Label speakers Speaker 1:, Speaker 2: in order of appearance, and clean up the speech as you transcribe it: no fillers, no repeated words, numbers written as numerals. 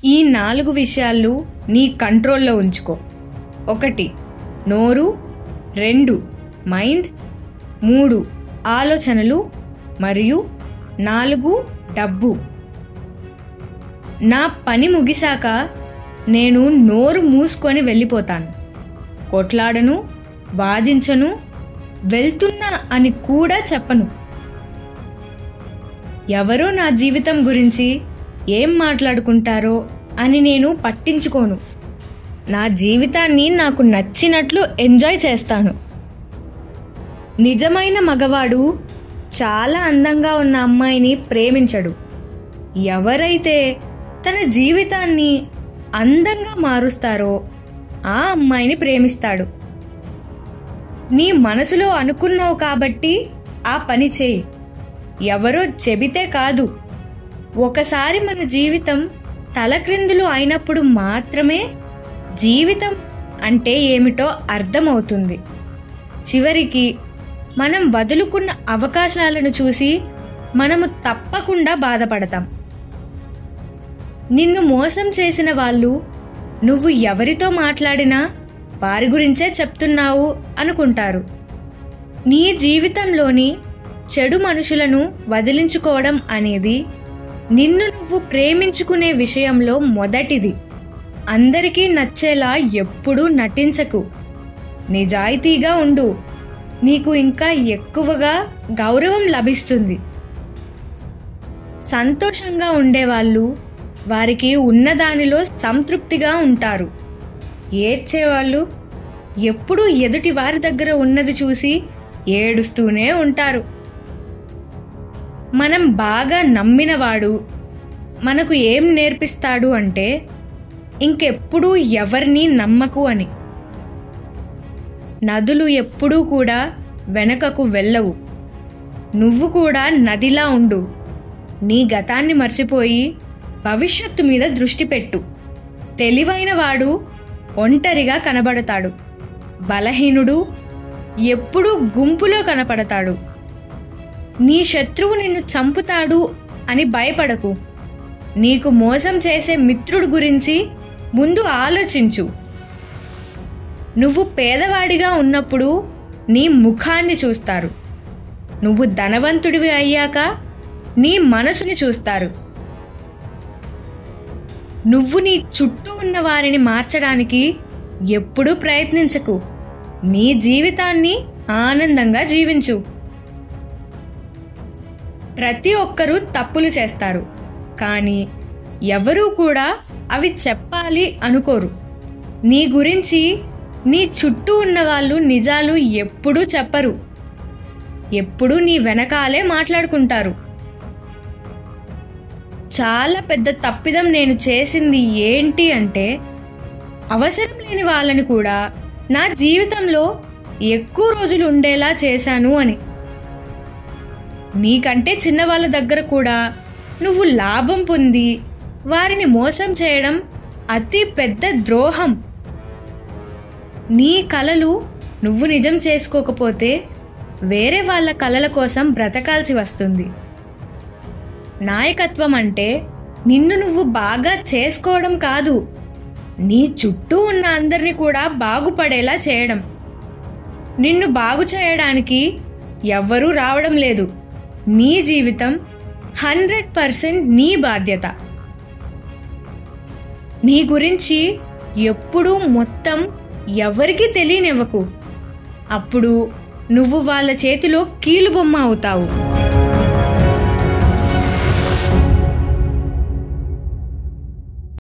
Speaker 1: ఈ 4 విషయాలు నీ కంట్రోల్లో ఉంచుకో. 1 నోరు, 2 మైండ్, 3 ఆలోచనలు మరియు 4 డబ్బు. నా పని ముగిశాక నేను నోరు మూసుకొని వెళ్ళిపోతాను. కొట్లాడను, వాదించను, వెళ్తున్నా అని కూడా చెప్పను. ఎవరో నా జీవితం గురించి ఏం మాట్లాడుకుంటారో అని నేను పట్టించుకోను. నా జీవితాన్ని నాకు నచ్చినట్లు ఎంజాయ్ చేస్తాను. నిజమైన మగవాడు చాలా అందంగా ఉన్న అమ్మాయిని ప్రేమించడు. ఎవరైతే తన జీవితాన్ని అందంగా మారుస్తారో ఆ అమ్మాయిని ప్రేమిస్తాడు. నీ మనసులో అనుకున్నావు కాబట్టి ఆ పని చేయి. ఎవరో చెబితే కాదు. ఒకసారి మన జీవితం తలక్రిందులు అయినప్పుడు మాత్రమే జీవితం అంటే ఏమిటో అర్థమవుతుంది. చివరికి మనం వదులుకున్న అవకాశాలను చూసి మనము తప్పకుండా బాధపడతాం. నిన్ను మోసం చేసిన వాళ్ళు నువ్వు ఎవరితో మాట్లాడినా వారి గురించే చెప్తున్నావు అనుకుంటారు. నీ జీవితంలోని చెడు మనుషులను వదిలించుకోవడం అనేది నిన్ను నువ్వు ప్రేమించుకునే విషయంలో మొదటిది. అందరికీ నచ్చేలా ఎప్పుడూ నటించకు. నిజాయితీగా ఉండు. నీకు ఇంకా ఎక్కువగా గౌరవం లభిస్తుంది. సంతోషంగా ఉండేవాళ్ళు వారికి ఉన్నదానిలో సంతృప్తిగా ఉంటారు. ఏడ్చేవాళ్ళు ఎప్పుడూ ఎదుటి వారి దగ్గర ఉన్నది చూసి ఏడుస్తూనే ఉంటారు. మనం బాగా నమ్మినవాడు మనకు ఏం నేర్పిస్తాడు అంటే ఇంకెప్పుడూ ఎవరిని నమ్మకు అని. నదులు ఎప్పుడూ కూడా వెనకకు వెళ్ళవు. నువ్వు కూడా నదిలా ఉండు. నీ గతాన్ని మర్చిపోయి భవిష్యత్తు మీద దృష్టి పెట్టు. తెలివైన వాడు ఒంటరిగా కనబడతాడు. బలహీనుడు ఎప్పుడూ గుంపులో కనపడతాడు. నీ శత్రువు నిన్ను చంపుతాడు అని భయపడకు. నీకు మోసం చేసే మిత్రుడు గురించి ముందు ఆలోచించు. నువ్వు పేదవాడిగా ఉన్నప్పుడు నీ ముఖాన్ని చూస్తారు. నువ్వు ధనవంతుడివి అయ్యాక నీ మనసుని చూస్తారు. నువ్వు నీ చుట్టూ ఉన్న వారిని మార్చడానికి ఎప్పుడూ ప్రయత్నించకు. నీ జీవితాన్ని ఆనందంగా జీవించు. ప్రతి ఒక్కరూ తప్పులు చేస్తారు, కానీ ఎవరూ కూడా అవి చెప్పాలి అనుకోరు. నీ గురించి నీ చుట్టూ ఉన్న వాళ్ళు నిజాలు ఎప్పుడూ చెప్పరు. ఎప్పుడూ నీ వెనకాలే మాట్లాడుకుంటారు. చాలా పెద్ద తప్పిదం నేను చేసింది ఏంటి అంటే అవసరం లేని వాళ్ళని కూడా నా జీవితంలో ఎక్కువ రోజులు ఉండేలా చేశాను అని. నీకంటే చిన్నవాళ్ళ దగ్గర కూడా నువ్వు లాభం పొంది వారిని మోసం చేయడం అతి పెద్ద ద్రోహం. నీ కలలు నువ్వు నిజం చేసుకోకపోతే వేరే వాళ్ళ కలల కోసం బ్రతకాల్సి వస్తుంది. నాయకత్వం అంటే నిన్ను నువ్వు బాగా చేసుకోవడం కాదు, నీ చుట్టూ ఉన్న అందరినీ కూడా బాగుపడేలా చేయడం. నిన్ను బాగు చేయడానికి ఎవ్వరూ రావడం లేదు. నీ జీవితం 100% నీ బాధ్యత. నీ గురించి ఎప్పుడూ మొత్తం ఎవరికీ తెలియనివ్వకు. అప్పుడు నువ్వు వాళ్ళ చేతిలో కీలుబొమ్మ అవుతావు.